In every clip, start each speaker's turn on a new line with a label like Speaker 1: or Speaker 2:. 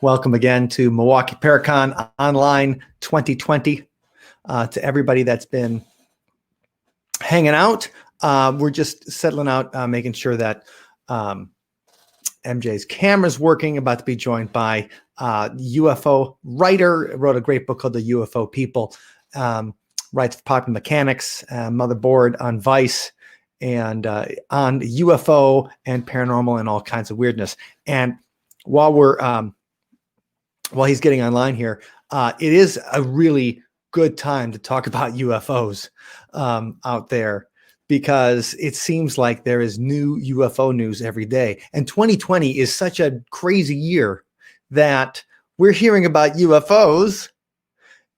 Speaker 1: Welcome again to Milwaukee Paracon Online 2020. To everybody that's been hanging out, we're just settling out, making sure that MJ's camera's working. About to be joined by UFO writer, wrote a great book called The UFO People, writes Popular Mechanics, Motherboard on Vice, and on UFO and paranormal and all kinds of weirdness. And while he's getting online here, it is a really good time to talk about UFOs out there, because it seems like there is new UFO news every day. And 2020 is such a crazy year that we're hearing about UFOs,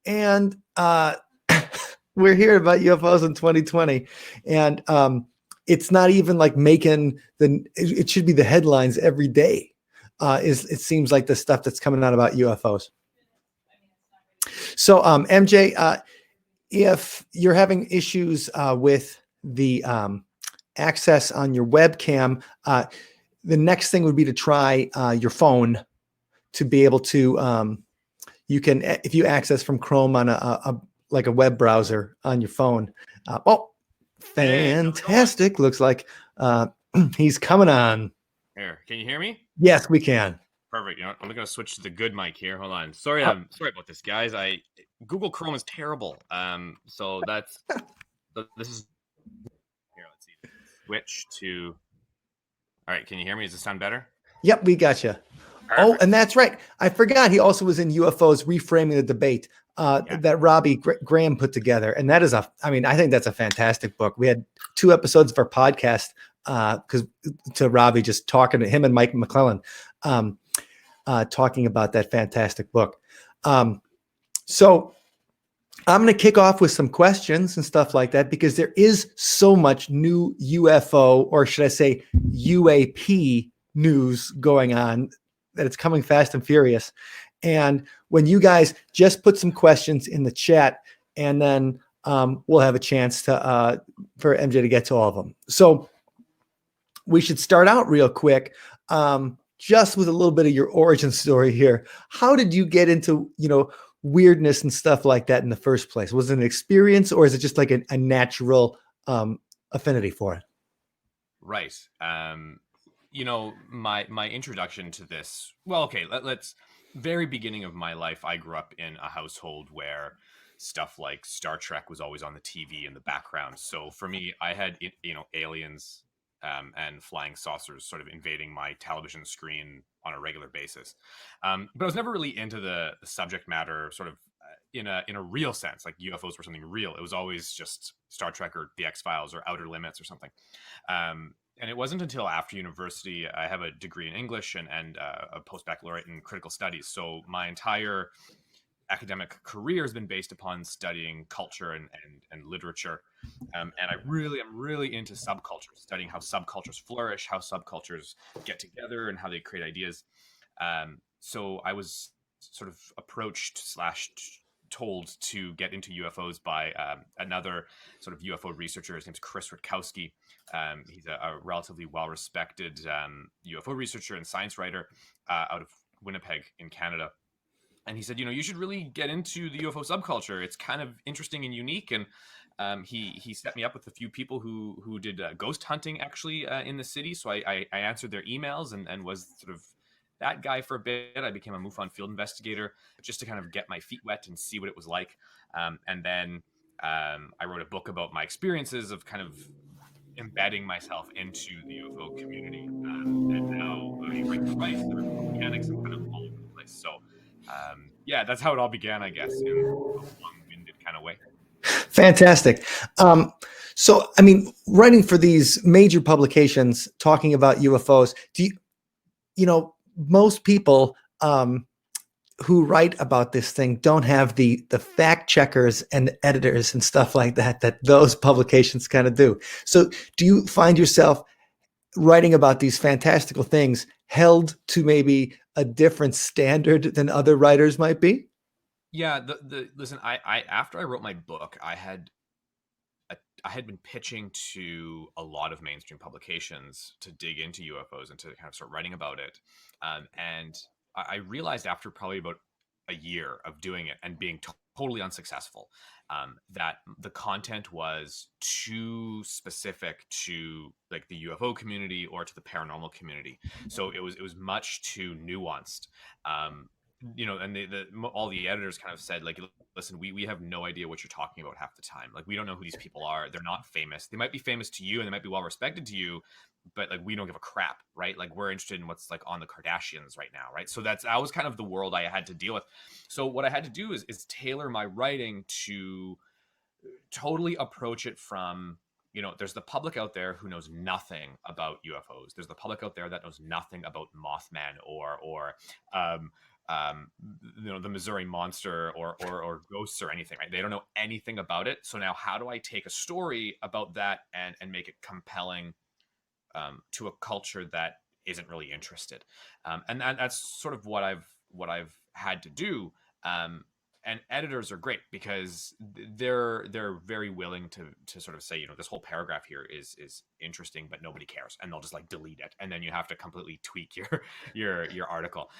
Speaker 1: and we're hearing about UFOs in 2020. And it's not even like it should be the headlines every day. It seems like the stuff that's coming out about UFOs. So, MJ, if you're having issues with the access on your webcam, the next thing would be to try your phone to be able to. You can, if you access from Chrome on a web browser on your phone. Fantastic! Looks like he's coming on.
Speaker 2: Here, can you hear me?
Speaker 1: Yes, we can.
Speaker 2: Perfect. You know, I'm gonna switch to the good mic here. Hold on. Sorry, sorry about this, guys. Google Chrome is terrible. So this is here. Let's see. Switch to. All right, can you hear me? Does it sound better?
Speaker 1: Yep, we got you. Perfect. Oh, and that's right. I forgot he also was in UFOs Reframing the Debate that Robbie Graham put together, and that is I think that's a fantastic book. We had 2 episodes of our podcast because to Robbie, just talking to him and Mike McClellan, talking about that fantastic book. So I'm going to kick off with some questions and stuff like that, because there is so much new UFO, or should I say UAP news going on, that it's coming fast and furious. And when you guys just put some questions in the chat, and then we'll have a chance for MJ to get to all of them. So we should start out real quick, just with a little bit of your origin story here. How did you get into, weirdness and stuff like that in the first place? Was it an experience, or is it just like a natural affinity for it?
Speaker 2: Right. My introduction to this. Well, okay. Let's. Very beginning of my life, I grew up in a household where stuff like Star Trek was always on the TV in the background. So for me, I had aliens and flying saucers sort of invading my television screen on a regular basis. But I was never really into the subject matter sort of in a real sense, like UFOs were something real. It was always just Star Trek or the X-Files or Outer Limits or something. And it wasn't until after university, I have a degree in English and a post-baccalaureate in critical studies. So my entire academic career has been based upon studying culture and literature. And I'm really into subcultures, studying how subcultures flourish, how subcultures get together, and how they create ideas. So I was sort of approached / told to get into UFOs by another sort of UFO researcher. His name's Chris Rutkowski. He's a relatively well-respected UFO researcher and science writer out of Winnipeg in Canada. And he said, you should really get into the UFO subculture. It's kind of interesting and unique. And he set me up with a few people who did ghost hunting actually in the city. So I answered their emails and was sort of that guy for a bit. I became a MUFON field investigator just to kind of get my feet wet and see what it was like. And then I wrote a book about my experiences of kind of embedding myself into the UFO community. And now I write the Vice, the mechanics, and kind of all over the place. So that's how it all began, I guess, in a long-winded kind of way.
Speaker 1: Fantastic. So, writing for these major publications talking about UFOs, most people who write about this thing don't have the fact checkers and the editors and stuff like that those publications kind of do. So do you find yourself writing about these fantastical things held to maybe a different standard than other writers might be?
Speaker 2: Yeah. Listen, I after I wrote my book, I had been pitching to a lot of mainstream publications to dig into UFOs and to kind of start writing about it. And I realized after probably about a year of doing it and being totally unsuccessful, that the content was too specific to like the UFO community or to the paranormal community. So it was much too nuanced. Um, and all the editors kind of said like, listen, we have no idea what you're talking about half the time. Like, we don't know who these people are. They're not famous. They might be famous to you and they might be well respected to you, but like, we don't give a crap, right? Like, we're interested in what's like on the Kardashians right now, right? So that was kind of the world I had to deal with. So what I had to do is tailor my writing to totally approach it from, there's the public out there who knows nothing about UFOs. There's the public out there that knows nothing about Mothman or um, the Missouri Monster or ghosts or anything. Right? They don't know anything about it. So now, how do I take a story about that and make it compelling to a culture that isn't really interested? That's sort of what I've had to do. And editors are great because they're very willing to sort of say, this whole paragraph here is interesting, but nobody cares, and they'll just like delete it, and then you have to completely tweak your article.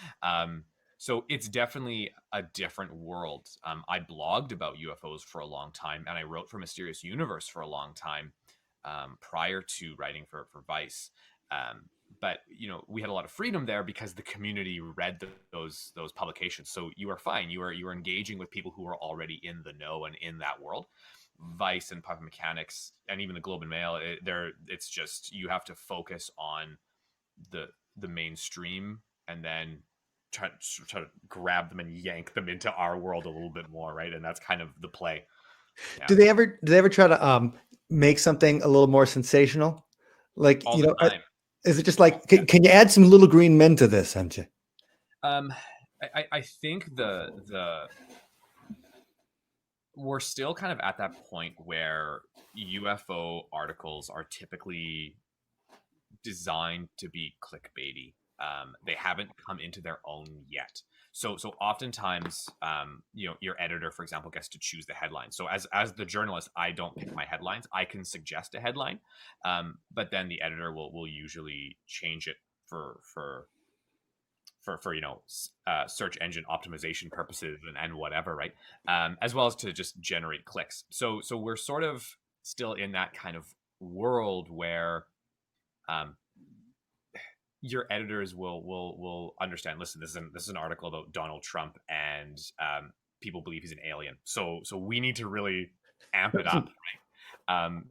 Speaker 2: So it's definitely a different world. I blogged about UFOs for a long time, and I wrote for Mysterious Universe for a long time prior to writing for Vice. But we had a lot of freedom there because the community read those publications. So you are fine. You are engaging with people who are already in the know and in that world. Vice and Puppet Mechanics and even the Globe and Mail, it's just, you have to focus on the mainstream and then try to grab them and yank them into our world a little bit more, right? And that's kind of the play. Yeah.
Speaker 1: Do they ever try to make something a little more sensational? Like,
Speaker 2: All the time.
Speaker 1: Is it just like, can you add some little green men to this, MJ?
Speaker 2: I think the we're still kind of at that point where UFO articles are typically designed to be clickbaity. They haven't come into their own yet. So oftentimes, your editor, for example, gets to choose the headline. So as the journalist, I don't pick my headlines. I can suggest a headline, but then the editor will usually change it for search engine optimization purposes and whatever, right? As well as to just generate clicks. So we're sort of still in that kind of world where your editors will understand. Listen, this is an article about Donald Trump, and people believe he's an alien. So we need to really amp it up, right?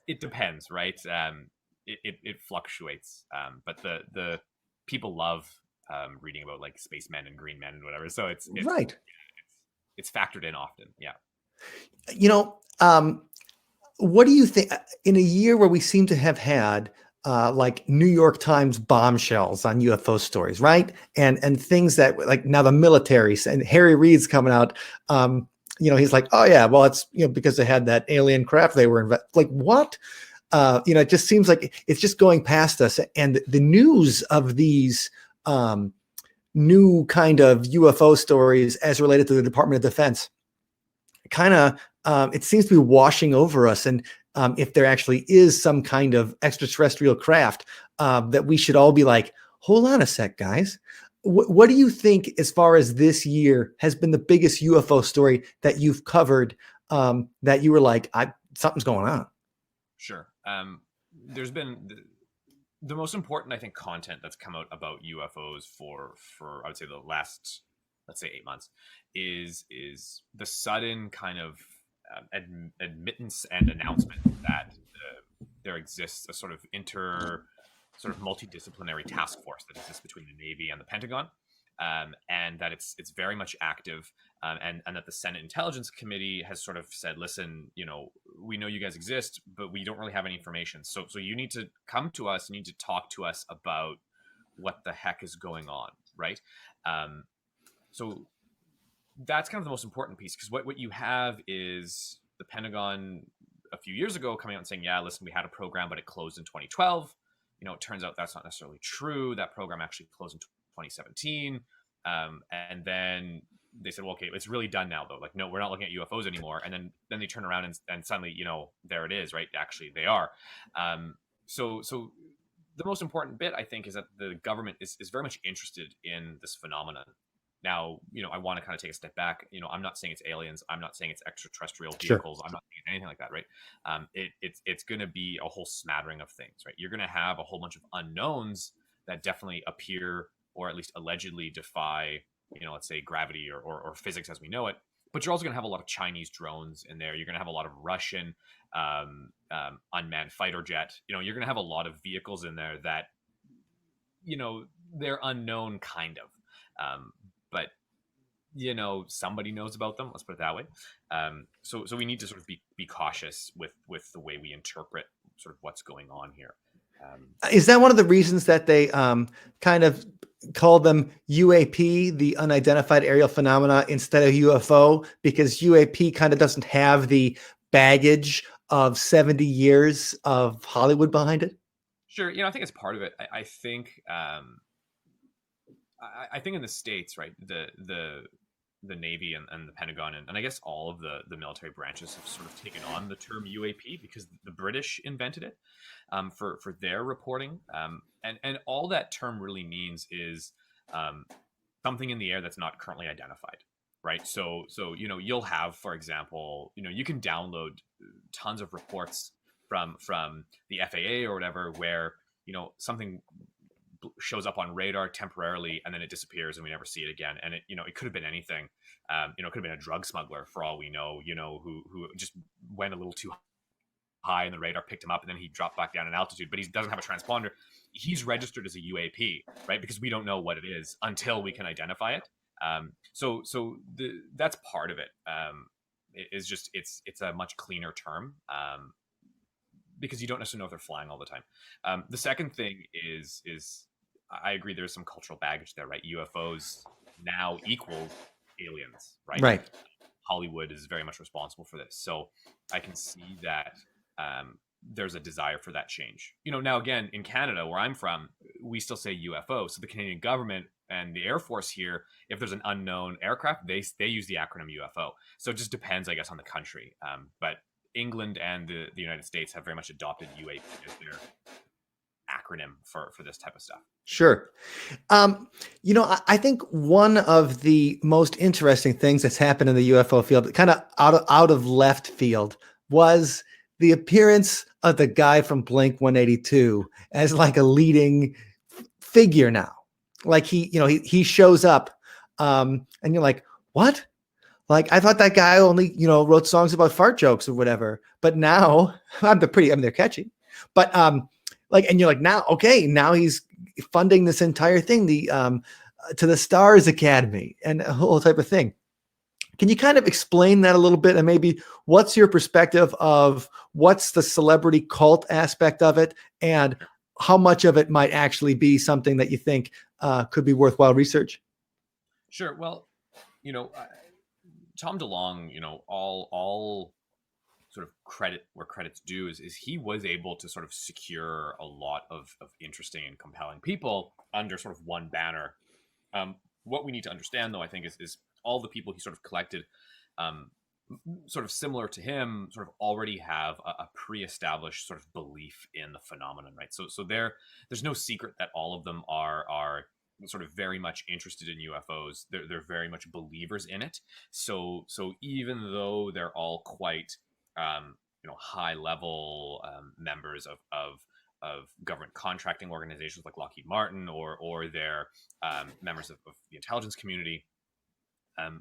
Speaker 2: It depends, right? It fluctuates, but the people love reading about like spacemen and green men and whatever. So it's
Speaker 1: right.
Speaker 2: It's factored in often. Yeah.
Speaker 1: What do you think in a year where we seem to have had like New York Times bombshells on UFO stories, right? And things that like now the military and Harry Reid's coming out. He's like, oh yeah, well it's because they had that alien craft they were like what? It just seems like it's just going past us. And the news of these new kind of UFO stories as related to the Department of Defense kind of it seems to be washing over us. And if there actually is some kind of extraterrestrial craft, that we should all be like, hold on a sec, guys. What do you think, as far as this year, has been the biggest UFO story that you've covered, that you were like, something's going on?
Speaker 2: Sure. There's been the most important, I think, content that's come out about UFOs for I would say the last, let's say, 8 months is the sudden kind of admittance and announcement that there exists a sort of multidisciplinary task force that exists between the Navy and the Pentagon, and that it's very much active, and that the Senate Intelligence Committee has sort of said, listen, we know you guys exist, but we don't really have any information. So you need to come to us, you need to talk to us about what the heck is going on, right? So that's kind of the most important piece, because what you have is the Pentagon a few years ago coming out and saying, yeah, listen, we had a program, but it closed in 2012. It turns out that's not necessarily true. That program actually closed in 2017. And then they said, well, okay, it's really done now, though. Like, no, we're not looking at UFOs anymore. And then they turn around and suddenly, there it is, right? Actually, they are. So the most important bit, I think, is that the government is very much interested in this phenomenon. Now, I want to kind of take a step back. I'm not saying it's aliens. I'm not saying it's extraterrestrial
Speaker 1: Sure.
Speaker 2: vehicles. I'm not saying anything like that, right? It's going to be a whole smattering of things, right? You're going to have a whole bunch of unknowns that definitely appear, or at least allegedly defy, let's say gravity or physics as we know it. But you're also going to have a lot of Chinese drones in there. You're going to have a lot of Russian unmanned fighter jet. You're going to have a lot of vehicles in there that, they're unknown kind of. But somebody knows about them. Let's put it that way. So we need to sort of be cautious with the way we interpret sort of what's going on here.
Speaker 1: Is that one of the reasons that they kind of call them UAP, the unidentified aerial phenomena, instead of UFO? Because UAP kind of doesn't have the baggage of 70 years of Hollywood behind it.
Speaker 2: Sure, I think it's part of it. I think I think in the States, right, the Navy and the Pentagon and I guess all of the military branches have sort of taken on the term UAP because the British invented it for their reporting. And all that term really means is something in the air that's not currently identified. Right. So you'll have, for example, you can download tons of reports from the FAA or whatever where, something shows up on radar temporarily and then it disappears and we never see it again. And it could have been anything. It could have been a drug smuggler for all we know, who just went a little too high and the radar picked him up and then he dropped back down in altitude, but he doesn't have a transponder. He's registered as a UAP, right? Because we don't know what it is until we can identify it. So that's part of it. Is just it's a much cleaner term because you don't necessarily know if they're flying all the time. The second thing is I agree there's some cultural baggage there, right? UFOs now equal aliens, right?
Speaker 1: Right.
Speaker 2: Hollywood is very much responsible for this, so I can see that there's a desire for that change. Now again, in Canada, where I'm from, we still say UFO. So the Canadian government and the Air Force here, if there's an unknown aircraft, they use the acronym UFO. So it just depends, I guess, on the country. But England and the United States have very much adopted UAP as their acronym for this type of stuff.
Speaker 1: Sure. I think one of the most interesting things that's happened in the UFO field, kind of out of left field, was the appearance of the guy from Blink 182 as like a leading figure now. Like he shows up, and you're like, what? Like, I thought that guy only, wrote songs about fart jokes or whatever. But now they're catchy. But and you're like, now he's funding this entire thing, to the Stars Academy and a whole type of thing. Can you kind of explain that a little bit? And maybe what's your perspective of what's the celebrity cult aspect of it and how much of it might actually be something that you think could be worthwhile research?
Speaker 2: Sure. Well, Tom DeLonge, all sort of credit where credit's due is he was able to sort of secure a lot of interesting and compelling people under sort of one banner. What we need to understand, though, I think, is all the people he sort of collected, sort of similar to him, sort of already have a pre-established sort of belief in the phenomenon, right? So there's no secret that all of them are sort of very much interested in UFOs. They're very much believers in it. So even though they're all quite high level members of government contracting organizations like Lockheed Martin or they're members of the intelligence community,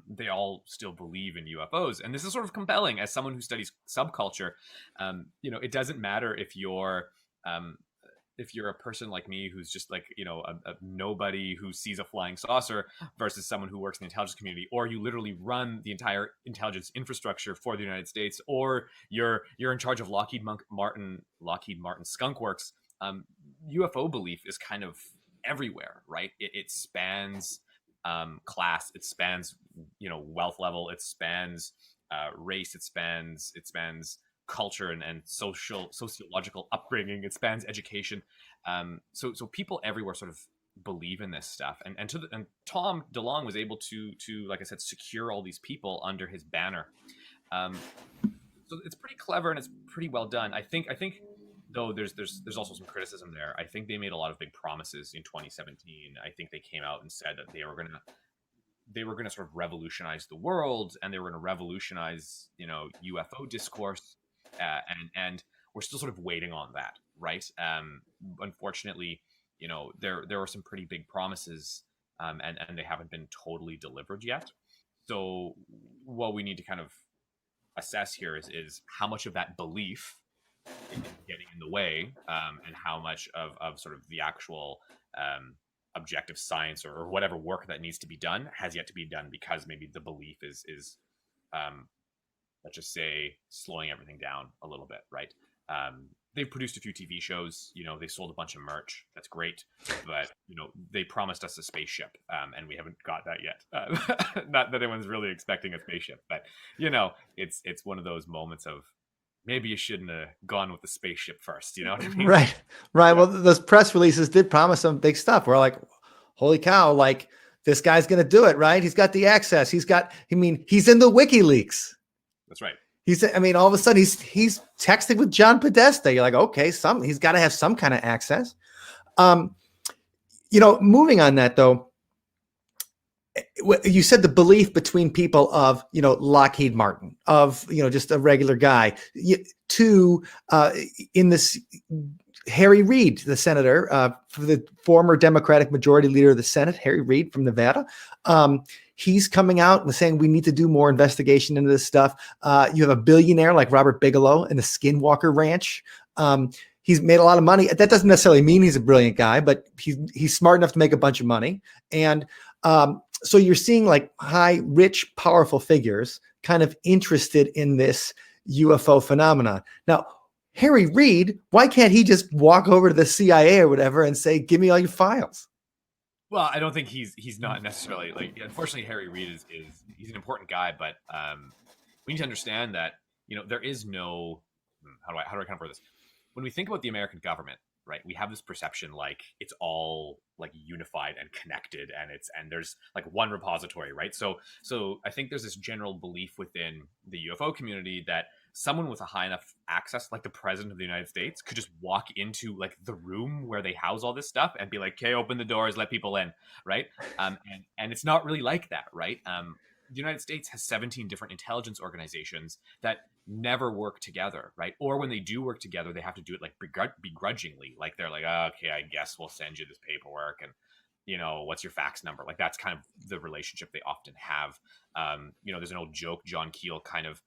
Speaker 2: they all still believe in UFOs. And this is sort of compelling as someone who studies subculture. It doesn't matter if you're a person like me who's just like, a nobody who sees a flying saucer versus someone who works in the intelligence community, or you literally run the entire intelligence infrastructure for the United States, or you're in charge of Lockheed Martin Skunk Works. UFO belief is kind of everywhere, right? It spans class, it spans wealth level, it spans race, it spans culture and sociological upbringing, it spans education. So people everywhere sort of believe in this stuff, and Tom DeLonge was able to like I said, secure all these people under his banner. So it's pretty clever and it's pretty well done. I think though there's also some criticism there. I think they made a lot of big promises in 2017. I think they came out and said that they were gonna sort of revolutionize the world, and they were gonna revolutionize, UFO discourse, and we're still sort of waiting on that, right? Unfortunately, there were some pretty big promises, and they haven't been totally delivered yet. So what we need to kind of assess here is how much of that belief is getting in the way, and how much of sort of the actual objective science or whatever work that needs to be done has yet to be done, because maybe the belief is let's just say slowing everything down a little bit, right? They've produced a few TV shows, they sold a bunch of merch. That's great. But, they promised us a spaceship, and we haven't got that yet. Not that anyone's really expecting a spaceship, but, it's one of those moments of maybe you shouldn't have gone with the spaceship first. You know what I mean?
Speaker 1: Right.
Speaker 2: Yeah.
Speaker 1: Well, those press releases did promise some big stuff. We're like, holy cow, like this guy's going to do it, right? He's got the access. He's in the WikiLeaks.
Speaker 2: That's right.
Speaker 1: All of a sudden he's texting with John Podesta. You're like, okay, he's got to have some kind of access. Moving on that though, you said the belief between people of, Lockheed Martin, of, just a regular guy, to in this Harry Reid, the senator, for the former Democratic Majority Leader of the Senate, Harry Reid from Nevada. He's coming out and saying we need to do more investigation into this stuff. You have a billionaire like Robert Bigelow in the Skinwalker Ranch. He's made a lot of money. That doesn't necessarily mean he's a brilliant guy, but he's smart enough to make a bunch of money. And so you're seeing like high, rich, powerful figures kind of interested in this UFO phenomena. Now, Harry Reid, why can't he just walk over to the CIA or whatever and say, give me all your files?
Speaker 2: Well, I don't think he's not necessarily unfortunately, Harry Reid is he's an important guy, but we need to understand that, there is no, how do I kind of word this? When we think about the American government, right, we have this perception like it's all like unified and connected, and there's like one repository, right? So I think there's this general belief within the UFO community that someone with a high enough access, like the president of the United States, could just walk into like the room where they house all this stuff and be like, okay, open the doors, let people in, right? And it's not really like that, right? The United States has 17 different intelligence organizations that never work together, right? Or when they do work together, they have to do it like begrudgingly. Like they're like, oh, okay, I guess we'll send you this paperwork, and what's your fax number? Like that's kind of the relationship they often have. There's an old joke John Keel kind of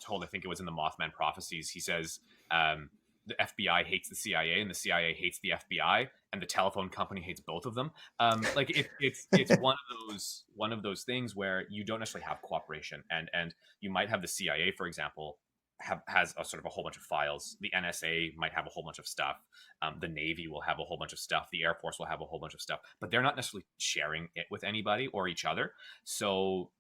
Speaker 2: told, I think it was in the Mothman Prophecies. He says the FBI hates the CIA and the CIA hates the FBI, and the telephone company hates both of them. It's one of those things where you don't necessarily have cooperation, and you might have the CIA, for example, has a sort of a whole bunch of files. The NSA might have a whole bunch of stuff. The Navy will have a whole bunch of stuff. The Air Force will have a whole bunch of stuff, but they're not necessarily sharing it with anybody or each other. So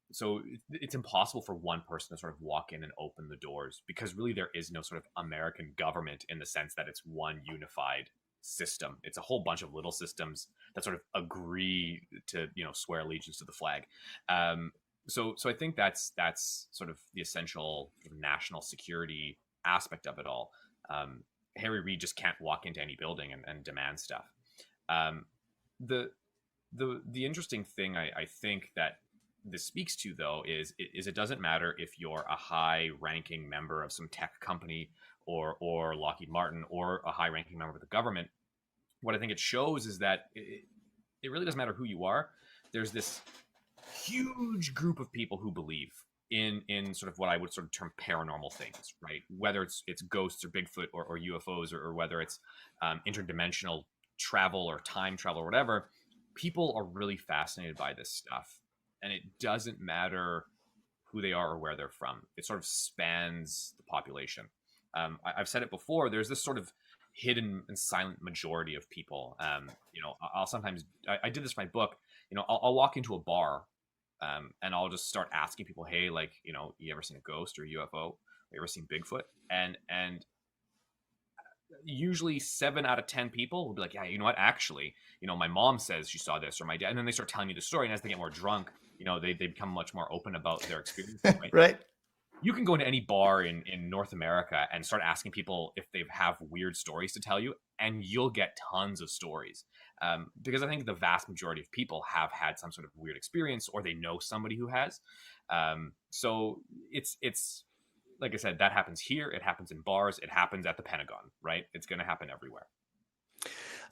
Speaker 2: it's impossible for one person to sort of walk in and open the doors, because really there is no sort of American government in the sense that it's one unified system. It's a whole bunch of little systems that sort of agree to, swear allegiance to the flag. So I think that's sort of the essential national security aspect of it all. Harry Reid just can't walk into any building and demand stuff. The interesting thing I think that this speaks to, though, is it doesn't matter if you're a high-ranking member of some tech company or Lockheed Martin or a high-ranking member of the government. What I think it shows is that it really doesn't matter who you are. There's this huge group of people who believe in sort of what I would sort of term paranormal things, right? Whether it's ghosts or Bigfoot or UFOs, or whether it's interdimensional travel or time travel or whatever, people are really fascinated by this stuff. And it doesn't matter who they are or where they're from. It sort of spans the population. I've said it before, there's this sort of hidden and silent majority of people. I'll sometimes, I did this in my book, I'll walk into a bar, and I'll just start asking people, hey, like, you ever seen a ghost or a UFO? Have you ever seen Bigfoot? And usually 7 out of 10 people will be like, yeah, you know what, actually, my mom says she saw this, or my dad, and then they start telling me the story, and as they get more drunk, they become much more open about their experiences, right?
Speaker 1: Right.
Speaker 2: you can go into any bar in North America and start asking people if they have weird stories to tell you, and you'll get tons of stories. Because I think the vast majority of people have had some sort of weird experience, or they know somebody who has. So it's like I said, that happens here. It happens in bars. It happens at the Pentagon, right? It's going to happen everywhere.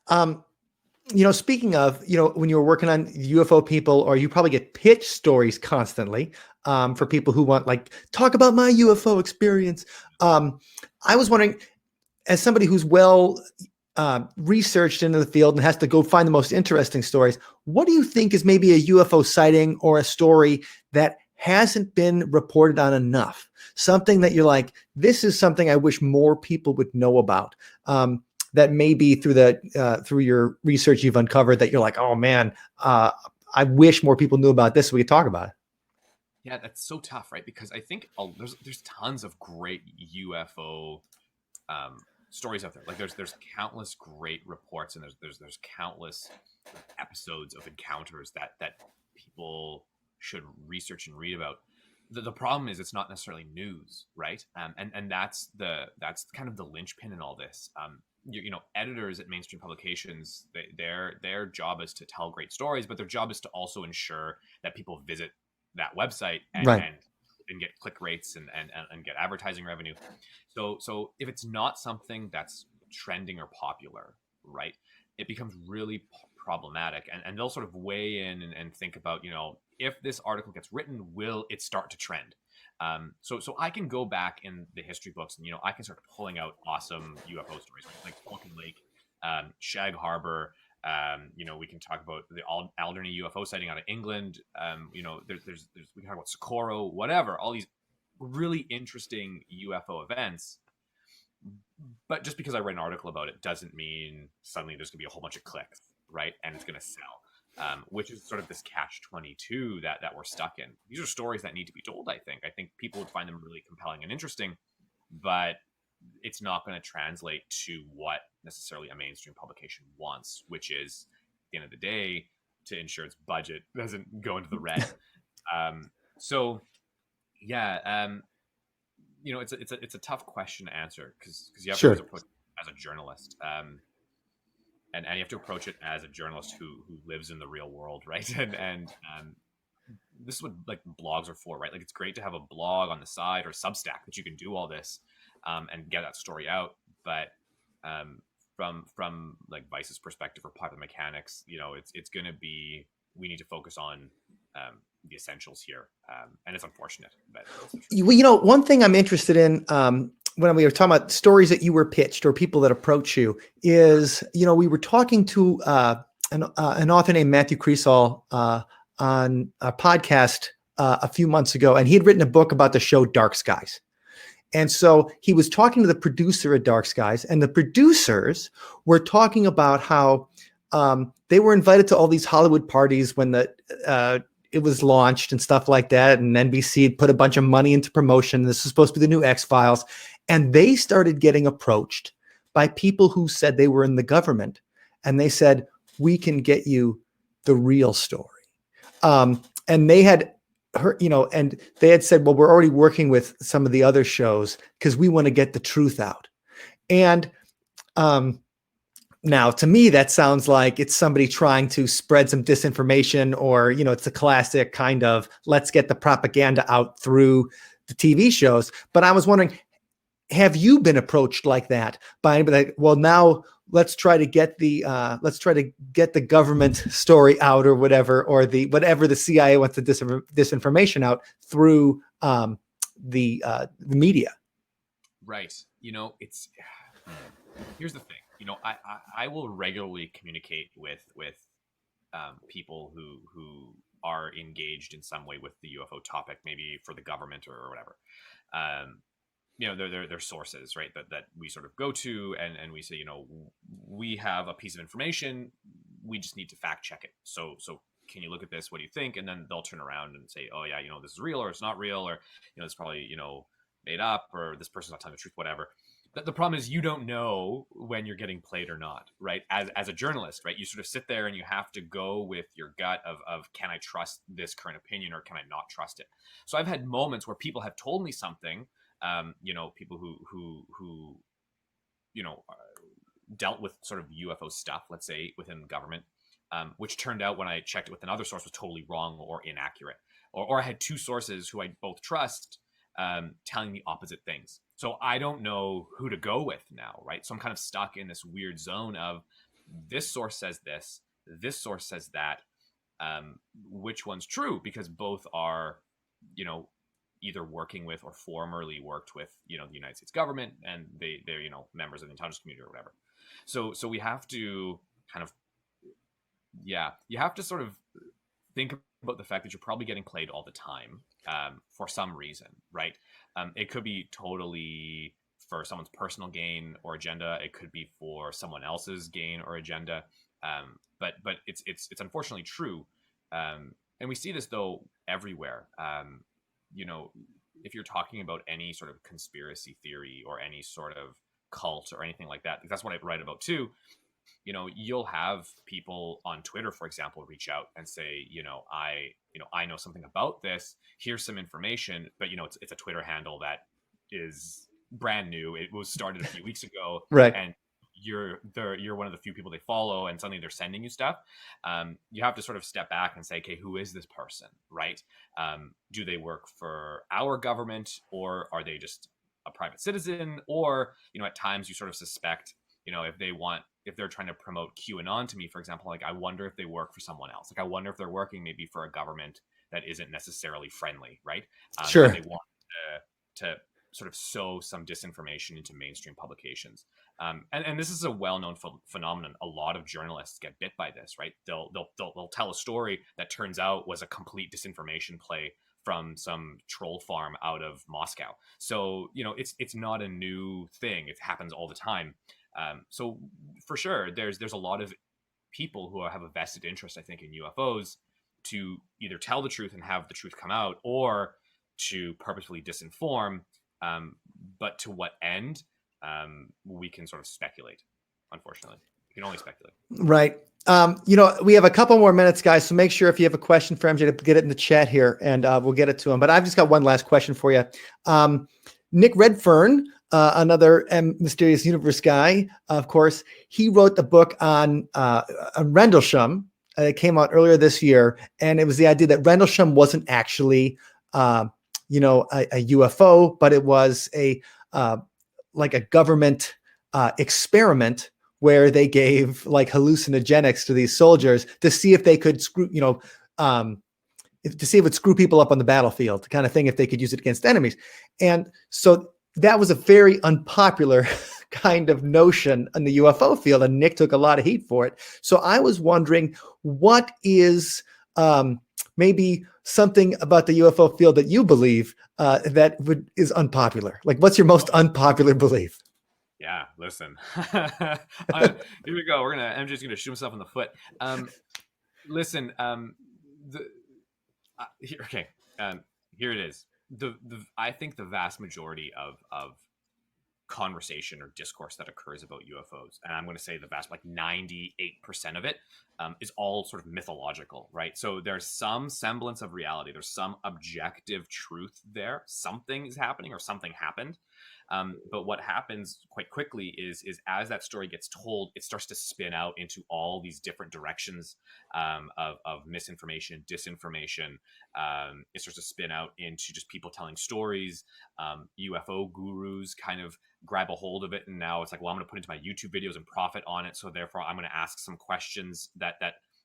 Speaker 1: Um, speaking of, when you're working on UFO people, or you probably get pitch stories constantly for people who want, like, talk about my UFO experience. I was wondering, as somebody who's well researched into the field and has to go find the most interesting stories, what do you think is maybe a UFO sighting or a story that hasn't been reported on enough? Something that you're like, this is something I wish more people would know about. That maybe through your research you've uncovered that you're like, oh man, I wish more people knew about this so we could talk about it.
Speaker 2: Yeah, that's so tough, right? Because I think there's tons of great UFO stories out there. Like there's countless great reports, and there's countless episodes of encounters that people should research and read about. The problem is it's not necessarily news, right? And that's kind of the linchpin in all this. Editors at mainstream publications, their job is to tell great stories, but their job is to also ensure that people visit that website
Speaker 1: Right.
Speaker 2: and get click rates and get advertising revenue. So if it's not something that's trending or popular, right, it becomes really problematic. And they'll sort of weigh in and think about, if this article gets written, will it start to trend? So I can go back in the history books and, I can start pulling out awesome UFO stories like Falcon Lake, Shag Harbor. We can talk about the Alderney UFO sighting out of England. There's we can talk about Socorro, whatever, all these really interesting UFO events. But just because I read an article about it doesn't mean suddenly there's going to be a whole bunch of clicks, right? And it's going to sell. Which is sort of this catch-22 that we're stuck in. These are stories that need to be told, I think. I think people would find them really compelling and interesting, but it's not going to translate to what necessarily a mainstream publication wants, which is, at the end of the day, to ensure its budget doesn't go into the red. So, yeah, it's a tough question to answer because you have to always approach it as a journalist. And you have to approach it as a journalist who lives in the real world, right? And this is what like blogs are for, right? Like it's great to have a blog on the side or Substack that you can do all this and get that story out. But from like Vice's perspective or Popular Mechanics, it's going to be, we need to focus on the essentials here, and it's unfortunate, but
Speaker 1: well, one thing I'm interested in when we were talking about stories that you were pitched or people that approach you is, we were talking to an author named Matthew Creasall on a podcast a few months ago, and he had written a book about the show Dark Skies. And so he was talking to the producer at Dark Skies, and the producers were talking about how they were invited to all these Hollywood parties when it was launched and stuff like that. And NBC had put a bunch of money into promotion. This was supposed to be the new X-Files. And they started getting approached by people who said they were in the government. And they said, we can get you the real story. And they had heard, and they had said, well, we're already working with some of the other shows because we want to get the truth out. And now, to me, that sounds like it's somebody trying to spread some disinformation, or, it's a classic kind of let's get the propaganda out through the TV shows. But I was wondering, have you been approached like that by anybody? Like, well, now let's try to get the government story out, or whatever, or whatever the CIA wants the disinformation out through the media.
Speaker 2: Right. It's here's the thing. I will regularly communicate with people who are engaged in some way with the UFO topic, maybe for the government or whatever. They're sources, right, that we sort of go to, and we say, we have a piece of information, we just need to fact check it. So can you look at this? What do you think? And then they'll turn around and say, oh yeah, this is real, or it's not real, or it's probably made up, or this person's not telling the truth, whatever. The problem is you don't know when you're getting played or not, right? As a journalist, right? You sort of sit there and you have to go with your gut of can I trust this current opinion or can I not trust it? So I've had moments where people have told me something, people who dealt with sort of UFO stuff, let's say within government, which turned out when I checked it with another source was totally wrong or inaccurate. Or I had two sources who I both trust telling me opposite things. So I don't know who to go with now, right? So I'm kind of stuck in this weird zone of this source says this source says that. Which one's true? Because both are, you know, either working with or formerly worked with, the United States government, and they're members of the intelligence community or whatever. So we have to kind of, yeah, you have to sort of think about the fact that you're probably getting played all the time for some reason, right? It could be totally for someone's personal gain or agenda. It could be for someone else's gain or agenda. But it's unfortunately true, and we see this though everywhere. You know, if you're talking about any sort of conspiracy theory or any sort of cult or anything like that, that's what I write about too. You'll have people on Twitter, for example, reach out and say, I know something about this. Here's some information, but it's a Twitter handle that is brand new. It was started a few weeks ago,
Speaker 1: Right.
Speaker 2: and you're one of the few people they follow, and suddenly they're sending you stuff. You have to sort of step back and say, okay, who is this person, right? Do they work for our government, or are they just a private citizen? Or at times you sort of suspect, if they're trying to promote QAnon to me, for example, like I wonder if they work for someone else. Like I wonder if they're working maybe for a government that isn't necessarily friendly, right?
Speaker 1: Sure.
Speaker 2: And they want to sort of sow some disinformation into mainstream publications. And this is a well-known phenomenon. A lot of journalists get bit by this, right? They'll tell a story that turns out was a complete disinformation play from some troll farm out of Moscow. So it's not a new thing. It happens all the time. So for sure, there's a lot of people who have a vested interest, I think, in UFOs to either tell the truth and have the truth come out, or to purposefully disinform. But to what end? We can sort of speculate. Unfortunately, we can only speculate.
Speaker 1: Right. We have a couple more minutes, guys. So make sure if you have a question for MJ to get it in the chat here, and we'll get it to him. But I've just got one last question for you. Nick Redfern, another Mysterious Universe guy, of course, he wrote the book on Rendlesham. It came out earlier this year, and it was the idea that Rendlesham wasn't actually, a UFO, but it was like a government experiment where they gave like hallucinogenics to these soldiers to see if they could screw, to see if it would screw people up on the battlefield, kind of thing, if they could use it against enemies. And so that was a very unpopular kind of notion in the UFO field, and Nick took a lot of heat for it. So I was wondering, what is maybe something about the UFO field that you believe is unpopular? Like, what's your most unpopular belief?
Speaker 2: Yeah, listen. Here we go. MJ's gonna shoot himself in the foot. Listen. Here it is. I think the vast majority of conversation or discourse that occurs about UFOs, and I'm going to say the vast, like 98% of it, is all sort of mythological, right? So there's some semblance of reality. There's some objective truth there. Something is happening or something happened. But what happens quite quickly is as that story gets told, it starts to spin out into all these different directions of misinformation, disinformation. It starts to spin out into just people telling stories. UFO gurus kind of grab a hold of it, and now it's like, well, I'm going to put it into my YouTube videos and profit on it. So therefore, I'm going to ask some questions that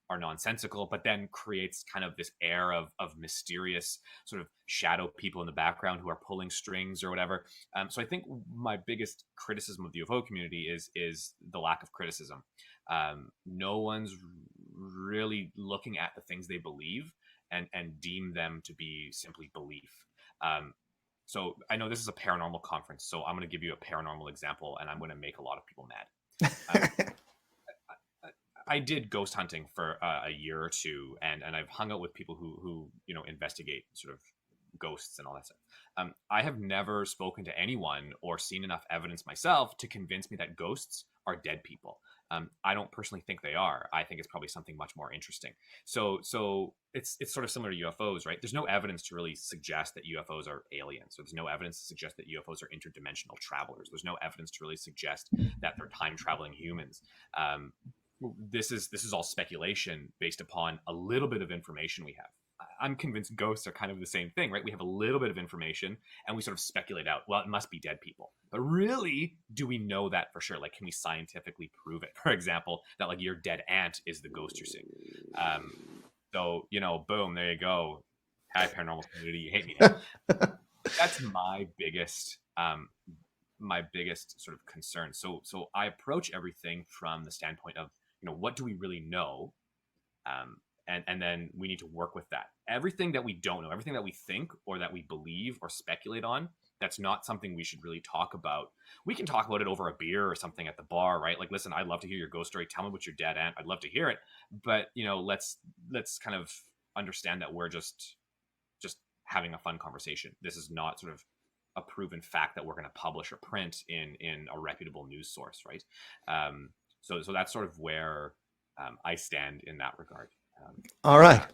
Speaker 2: are nonsensical, but then creates kind of this air of mysterious sort of shadow people in the background who are pulling strings or whatever. So I think my biggest criticism of the UFO community is the lack of criticism. No one's really looking at the things they believe and deem them to be simply belief. So I know this is a paranormal conference, so I'm going to give you a paranormal example, and I'm going to make a lot of people mad. I did ghost hunting for a year or two, and I've hung out with people who investigate sort of ghosts and all that stuff. I have never spoken to anyone or seen enough evidence myself to convince me that ghosts are dead people. I don't personally think they are. I think it's probably something much more interesting. So it's sort of similar to UFOs, right? There's no evidence to really suggest that UFOs are aliens. So there's no evidence to suggest that UFOs are interdimensional travelers. There's no evidence to really suggest that they're time traveling humans. This is all speculation based upon a little bit of information we have. I'm convinced ghosts are kind of the same thing, right? We have a little bit of information and we sort of speculate out, well, it must be dead people. But really, do we know that for sure? Like, can we scientifically prove it? For example, that like your dead aunt is the ghost you're seeing. So, boom, there you go. Hi, paranormal community, you hate me now. That's my biggest sort of concern. So I approach everything from the standpoint of, what do we really know? And then we need to work with that. Everything that we don't know, everything that we think or that we believe or speculate on, that's not something we should really talk about. We can talk about it over a beer or something at the bar, right? Like, listen, I'd love to hear your ghost story. Tell me about your dead aunt. I'd love to hear it. But, let's kind of understand that we're just having a fun conversation. This is not sort of a proven fact that we're going to publish or print in a reputable news source, right? So that's sort of where I stand in that regard.
Speaker 1: All right.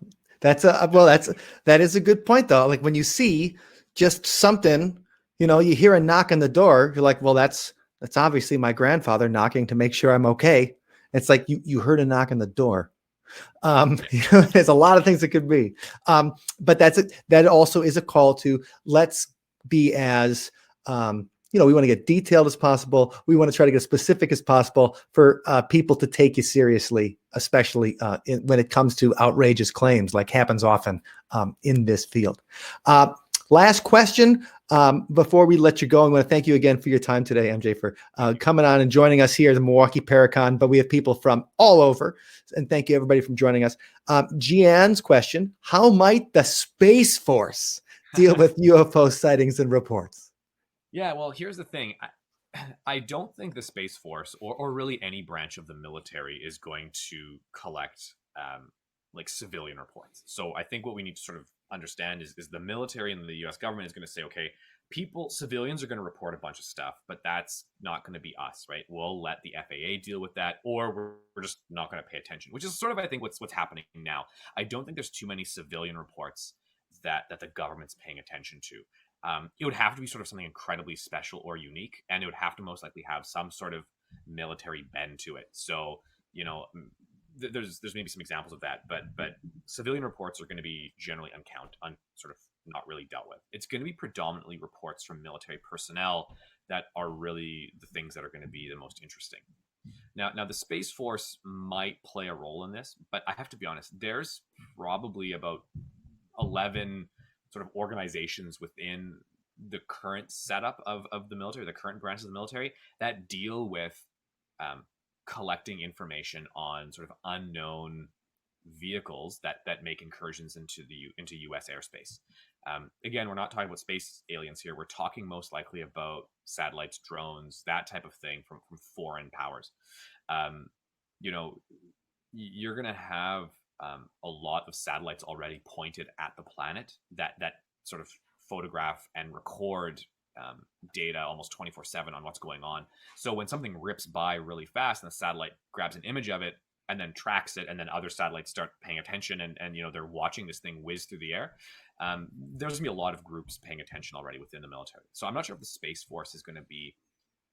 Speaker 1: That is a good point though. Like when you see just something, you hear a knock on the door, you're like, well, that's obviously my grandfather knocking to make sure I'm okay. It's like you heard a knock on the door. There's a lot of things it could be. But that also is a call to let's be as we want to get detailed as possible. We want to try to get as specific as possible for people to take you seriously, especially when it comes to outrageous claims, like happens often in this field. Last question before we let you go. I want to thank you again for your time today, MJ, for coming on and joining us here at the Milwaukee Paracon. But we have people from all over, and thank you everybody for joining us. Gian's question: how might the Space Force deal with UFO sightings and reports?
Speaker 2: Yeah, well, here's the thing. I don't think the Space Force or really any branch of the military is going to collect like civilian reports. So I think what we need to sort of understand is the military and the US government is going to say, okay, civilians are going to report a bunch of stuff, but that's not going to be us, right? We'll let the FAA deal with that, or we're just not going to pay attention, which is sort of, I think, what's happening now. I don't think there's too many civilian reports that the government's paying attention to. It would have to be sort of something incredibly special or unique, and it would have to most likely have some sort of military bend to it. So, there's maybe some examples of that, but civilian reports are going to be generally sort of not really dealt with. It's going to be predominantly reports from military personnel that are really the things that are going to be the most interesting. Now the Space Force might play a role in this, but I have to be honest, there's probably about 11 sort of organizations within the current setup of the military, the current branches of the military, that deal with collecting information on sort of unknown vehicles that make incursions into U.S. airspace. Again, we're not talking about space aliens here. We're talking most likely about satellites, drones, that type of thing from foreign powers. You're going to have a lot of satellites already pointed at the planet that sort of photograph and record data almost 24/7 on what's going on. So when something rips by really fast and the satellite grabs an image of it and then tracks it, and then other satellites start paying attention and they're watching this thing whiz through the air, there's going to be a lot of groups paying attention already within the military. So I'm not sure if the Space Force is going to be...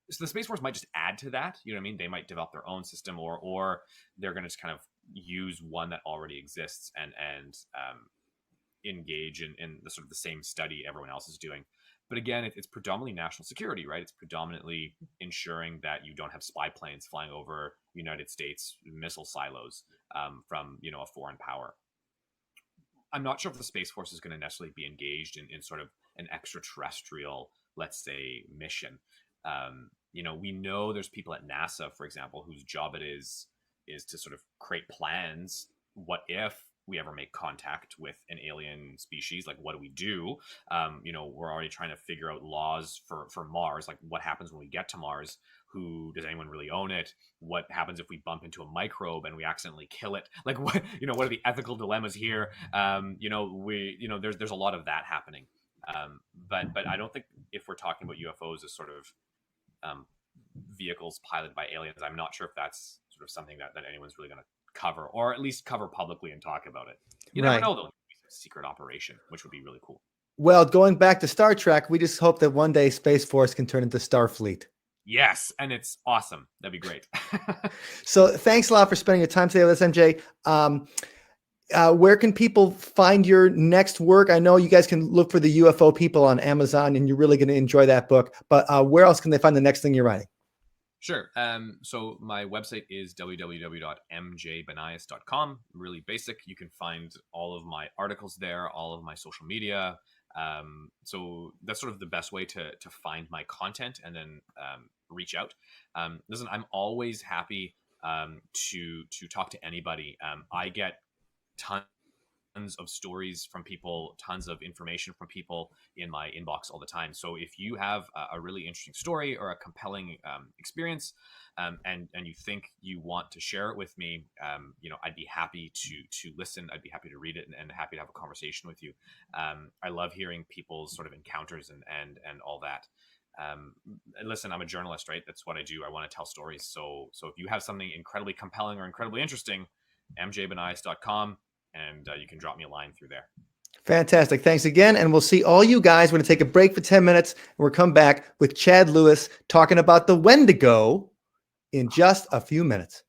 Speaker 2: So the Space Force might just add to that, you know what I mean? They might develop their own system, or they're going to just kind of use one that already exists and engage in the sort of the same study everyone else is doing. But again, it's predominantly national security, right? It's predominantly ensuring that you don't have spy planes flying over United States missile silos from a foreign power. I'm not sure if the Space Force is going to necessarily be engaged in sort of an extraterrestrial, let's say, mission. We know there's people at NASA, for example, whose job it is to sort of create plans. What if we ever make contact with an alien species? Like, what do we do? We're already trying to figure out laws for Mars. Like, what happens when we get to Mars? Does anyone really own it? What happens if we bump into a microbe and we accidentally kill it? Like, what are the ethical dilemmas here? There's a lot of that happening. But I don't think if we're talking about UFOs as sort of vehicles piloted by aliens, I'm not sure if that's sort of something that anyone's really going to cover, or at least cover publicly and talk about it. You never know, though. Secret operation, which would be really cool.
Speaker 1: Well, going back to Star Trek, we just hope that one day Space Force can turn into Starfleet.
Speaker 2: Yes, and it's awesome. That'd be great.
Speaker 1: So thanks a lot for spending your time today with us, MJ. Where can people find your next work? I know you guys can look for the UFO People on Amazon, and you're really going to enjoy that book. But where else can they find the next thing you're writing?
Speaker 2: Sure. So my website is www.mjbanias.com. Really basic. You can find all of my articles there, all of my social media. So that's sort of the best way to find my content and then reach out. Listen, I'm always happy to talk to anybody. I get tons of stories from people, tons of information from people in my inbox all the time. So if you have a really interesting story or a compelling experience, and you think you want to share it with me, I'd be happy to listen. I'd be happy to read it and happy to have a conversation with you. I love hearing people's sort of encounters and all that. And listen, I'm a journalist, right? That's what I do. I want to tell stories. So if you have something incredibly compelling or incredibly interesting, mjbanias.com. And you can drop me a line through there.
Speaker 1: Fantastic. Thanks again. And we'll see all you guys. We're going to take a break for 10 minutes. And we'll come back with Chad Lewis talking about the Wendigo in just a few minutes.